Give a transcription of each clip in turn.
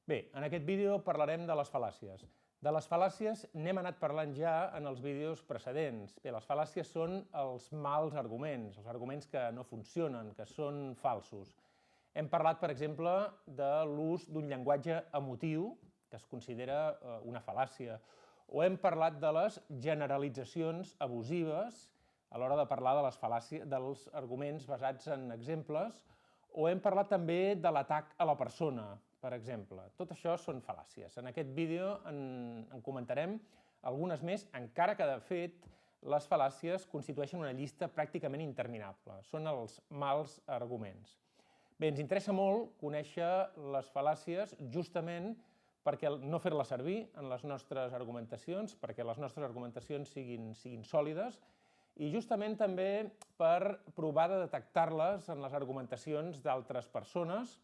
Bé, en aquest vídeo parlarem de les fal·làcies. De les fal·làcies n'hem anat parlant ja en els vídeos precedents. Bé, les fal·làcies són els mals arguments, els arguments que no funcionen, que són falsos. Hem parlat, per exemple, de l'ús d'un llenguatge emotiu, que es considera una fal·làcia, o hem parlat de les generalitzacions abusives a l'hora de parlar de les fal·làcies, dels arguments basats en exemples, o hem parlat també de l'atac a la persona, per exemple. Tot això són fal·làcies. En aquest vídeo en comentarem algunes més, encara que, de fet, les fal·làcies constitueixen una llista pràcticament interminable. Són els mals arguments. Bé, ens interessa molt conèixer les fal·làcies justament perquè no fer-les servir en les nostres argumentacions, perquè les nostres argumentacions siguin sòlides, i justament també per provar de detectar-les en les argumentacions d'altres persones,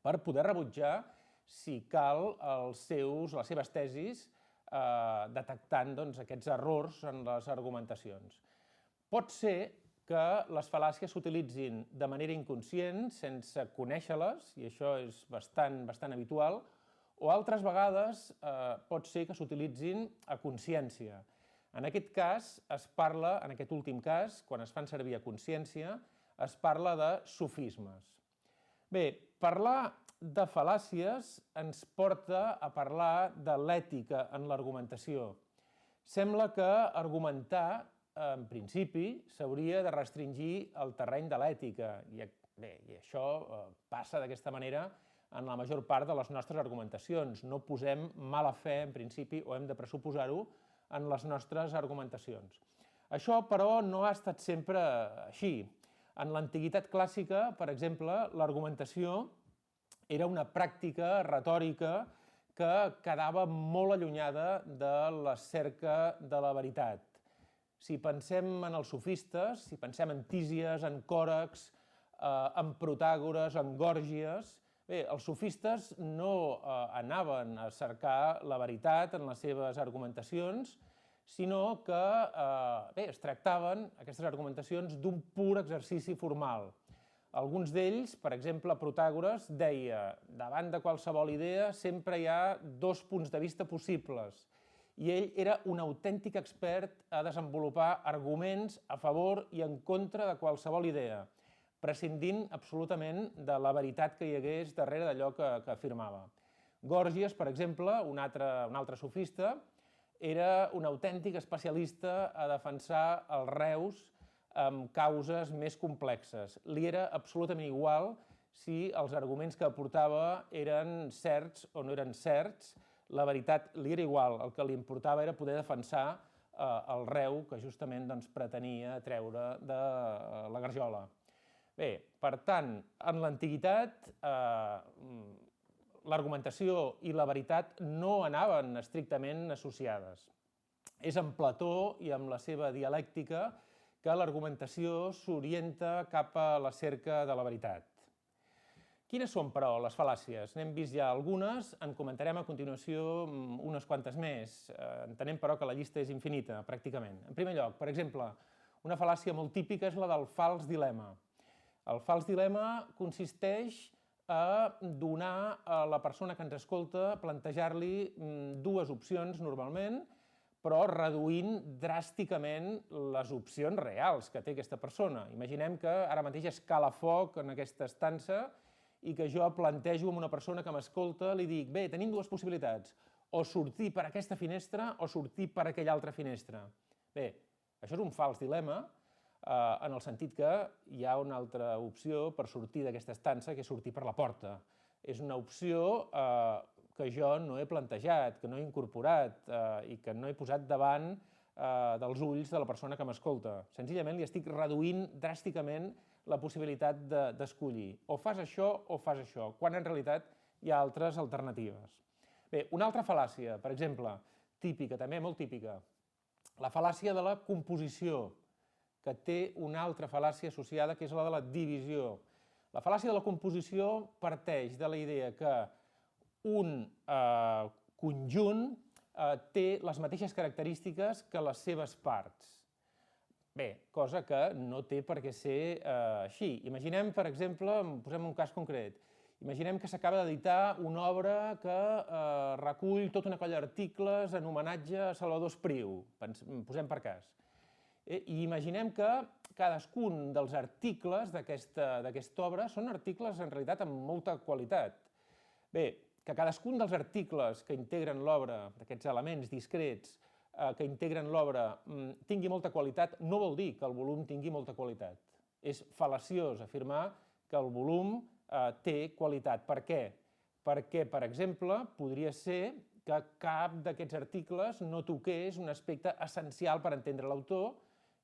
per poder rebutjar, si cal, les seves tesis, detectant aquests errors en les argumentacions. Pot ser que les fal·làcies s'utilitzin de manera inconscient, sense conèixer-les, i això és bastant habitual, o altres vegades pot ser que s'utilitzin a consciència. En aquest cas es parla, en aquest últim cas, quan es fan servir a consciència, es parla de sofismes. Bé, parlar de fal·làcies ens porta a parlar de l'ètica en l'argumentació. Sembla que argumentar, en principi, s'hauria de restringir el terreny de l'ètica. I això passa d'aquesta manera en la major part de les nostres argumentacions. No posem mala fe, en principi, o hem de pressuposar-ho, en les nostres argumentacions. Això, però, no ha estat sempre així. En l'antiguitat clàssica, per exemple, l'argumentació era una pràctica retòrica que quedava molt allunyada de la cerca de la veritat. Si pensem en els sofistes, si pensem en Tísies, en Còrax, en Protàgores, en Gòrgies, bé, els sofistes no anaven a cercar la veritat en les seves argumentacions, sinó que es tractaven, aquestes argumentacions, d'un pur exercici formal. Alguns d'ells, per exemple, Protàgores, deia davant de qualsevol idea sempre hi ha dos punts de vista possibles, i ell era un autèntic expert a desenvolupar arguments a favor i en contra de qualsevol idea, prescindint absolutament de la veritat que hi hagués darrere d'allò que afirmava. Gòrgies, per exemple, un altre sofista, era un autèntic especialista a defensar els reus amb causes més complexes. Li era absolutament igual si els arguments que aportava eren certs o no eren certs, la veritat li era igual, el que li importava era poder defensar el reu que justament pretenia treure de la garjola. Bé, per tant, en l'antiguitat l'argumentació i la veritat no anaven estrictament associades. És en Plató i amb la seva dialèctica que l'argumentació s'orienta cap a la cerca de la veritat. Quines són, però, les fal·làcies? N'hem vist ja algunes, en comentarem a continuació unes quantes més. Entenem, però, que la llista és infinita, pràcticament. En primer lloc, per exemple, una fal·làcia molt típica és la del fals dilema. El fals dilema consisteix a donar a la persona que ens escolta, plantejar-li dues opcions normalment, però reduint dràsticament les opcions reals que té aquesta persona. Imaginem que ara mateix escala foc en aquesta estança i que jo plantejo a una persona que m'escolta, li dic, bé, tenim dues possibilitats, o sortir per aquesta finestra o sortir per aquella altra finestra. Bé, això és un fals dilema, en el sentit que hi ha una altra opció per sortir d'aquesta estança, que és sortir per la porta. És una opció que jo no he plantejat, que no he incorporat i que no he posat davant dels ulls de la persona que m'escolta. Senzillament li estic reduint dràsticament la possibilitat d'escollir. O fas això o fas això, quan en realitat hi ha altres alternatives. Bé, una altra fal·làcia, per exemple, típica, també molt típica, la fal·làcia de la composició, que té una altra fal·làcia associada, que és la de la divisió. La fal·làcia de la composició parteix de la idea que un conjunt té les mateixes característiques que les seves parts. Bé, cosa que no té per què ser així. Imaginem, per exemple, posem un cas concret, Imaginem que s'acaba d'editar una obra que recull tota una colla d'articles en homenatge a Salvador Espriu, posem per cas. I imaginem que cadascun dels articles d'aquesta obra són articles en realitat amb molta qualitat. Bé, que cadascun dels articles que integren l'obra, d'aquests elements discrets que integren l'obra, tingui molta qualitat, no vol dir que el volum tingui molta qualitat. És fal·laciós afirmar que el volum té qualitat. Per què? Perquè, per exemple, podria ser que cap d'aquests articles no toqués un aspecte essencial per entendre l'autor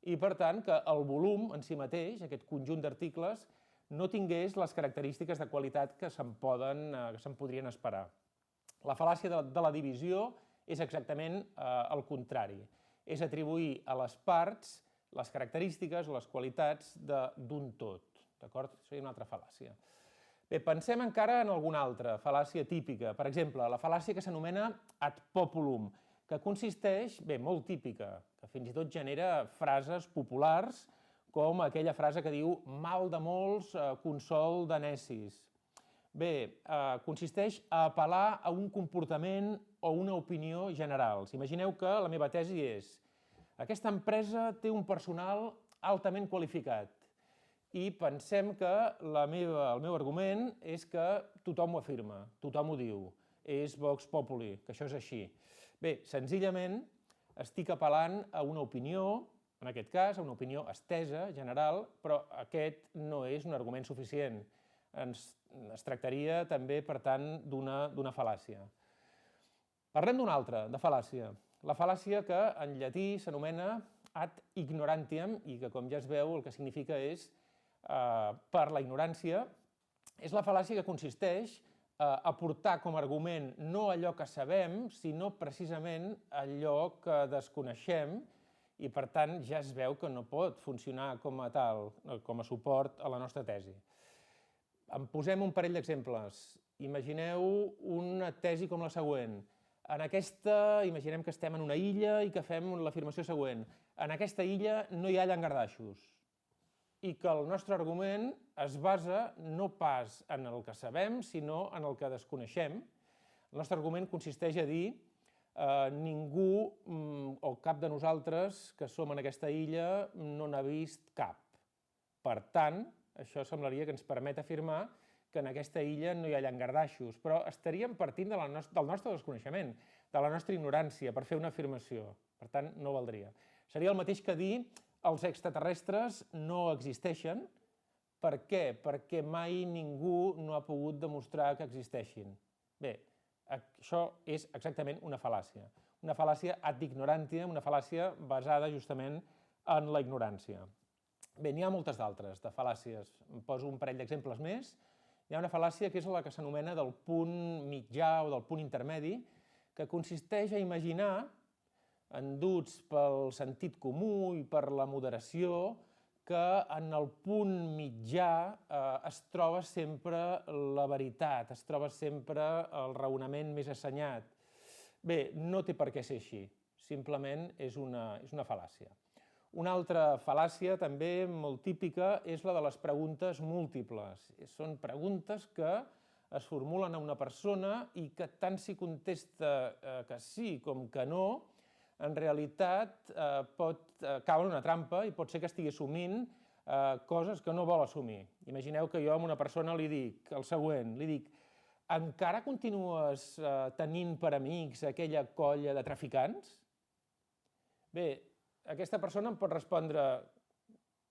i, per tant, que el volum en si mateix, aquest conjunt d'articles, no tingués les característiques de qualitat que se'n podrien esperar. La fal·làcia de la divisió és exactament el contrari. És atribuir a les parts les característiques, les qualitats d'un tot. D'acord? Seria una altra fal·làcia. Bé, pensem encara en alguna altra fal·làcia típica. Per exemple, la fal·làcia que s'anomena ad populum, que consisteix, bé, molt típica, que fins i tot genera frases populars, com aquella frase que diu mal de molts, consol de necis. Bé, consisteix a apel·lar a un comportament o una opinió generals. Imagineu que la meva tesi és: aquesta empresa té un personal altament qualificat. I pensem que el meu argument és que tothom ho afirma, tothom ho diu, és vox populi, que això és així. Bé, senzillament estic apel·lant a una opinió, en aquest cas, a una opinió estesa, general, però aquest no és un argument suficient. Es tractaria també, per tant, d'una fal·làcia. Parlem d'una altra, de fal·làcia. La fal·làcia que en llatí s'anomena ad ignorantiam i que, com ja es veu, el que significa és per la ignorància, és la fal·làcia que consisteix a portar com a argument no allò que sabem, sinó precisament allò que desconeixem i, per tant, ja es veu que no pot funcionar com a tal, com a suport a la nostra tesi. En posem un parell d'exemples. Imagineu una tesi com la següent. Imaginem que estem en una illa i que fem l'afirmació següent. En aquesta illa no hi ha llangardaixos. I que el nostre argument es basa no pas en el que sabem, sinó en el que desconeixem. El nostre argument consisteix a dir ningú o cap de nosaltres que som en aquesta illa no n'ha vist cap. Per tant, això semblaria que ens permet afirmar que en aquesta illa no hi ha llangardaixos, però estaríem partint del nostre desconeixement, de la nostra ignorància, per fer una afirmació. Per tant, no valdria. Seria el mateix que dir els extraterrestres no existeixen. Per què? Perquè mai ningú no ha pogut demostrar que existeixin. Bé, això és exactament una fal·làcia. Una fal·làcia ad ignorantiam, una fal·làcia basada justament en la ignorància. Bé, n'hi ha moltes d'altres, de fal·làcies. Em poso un parell d'exemples més. Hi ha una fal·làcia que és la que s'anomena del punt mitjà o del punt intermedi, que consisteix a imaginar, enduts pel sentit comú i per la moderació, que en el punt mitjà es troba sempre la veritat, es troba sempre el raonament més assenyat. Bé, no té per què ser així, simplement és una fal·làcia. Una altra fal·làcia també molt típica és la de les preguntes múltiples. Són preguntes que es formulen a una persona i que tant si contesta que sí com que no, en realitat pot caure en una trampa i pot ser que estigui assumint coses que no vol assumir. Imagineu que jo a una persona li dic el següent, li dic: encara continues tenint per amics aquella colla de traficants? Bé, aquesta persona em pot respondre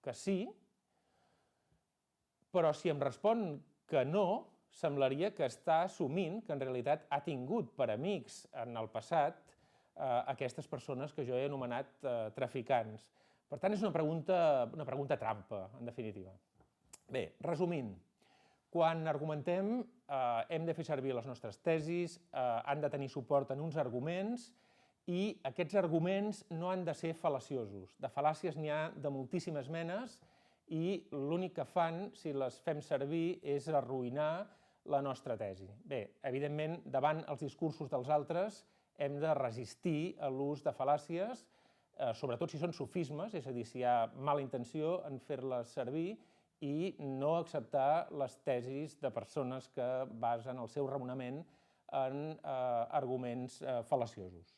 que sí, però si em respon que no, semblaria que està assumint que en realitat ha tingut per amics en el passat aquestes persones que jo he anomenat traficants. Per tant, és una pregunta trampa, en definitiva. Bé, resumint, quan argumentem hem de fer servir les nostres tesis, han de tenir suport en uns arguments i aquests arguments no han de ser fal·laciosos. De fal·làcies n'hi ha de moltíssimes menes i l'únic que fan, si les fem servir, és arruïnar la nostra tesi. Bé, evidentment, davant els discursos dels altres hem de resistir a l'ús de fal·làcies, sobretot si són sofismes, és a dir, si hi ha mala intenció en fer-les servir, i no acceptar les tesis de persones que basen el seu raonament en arguments fal·laciosos.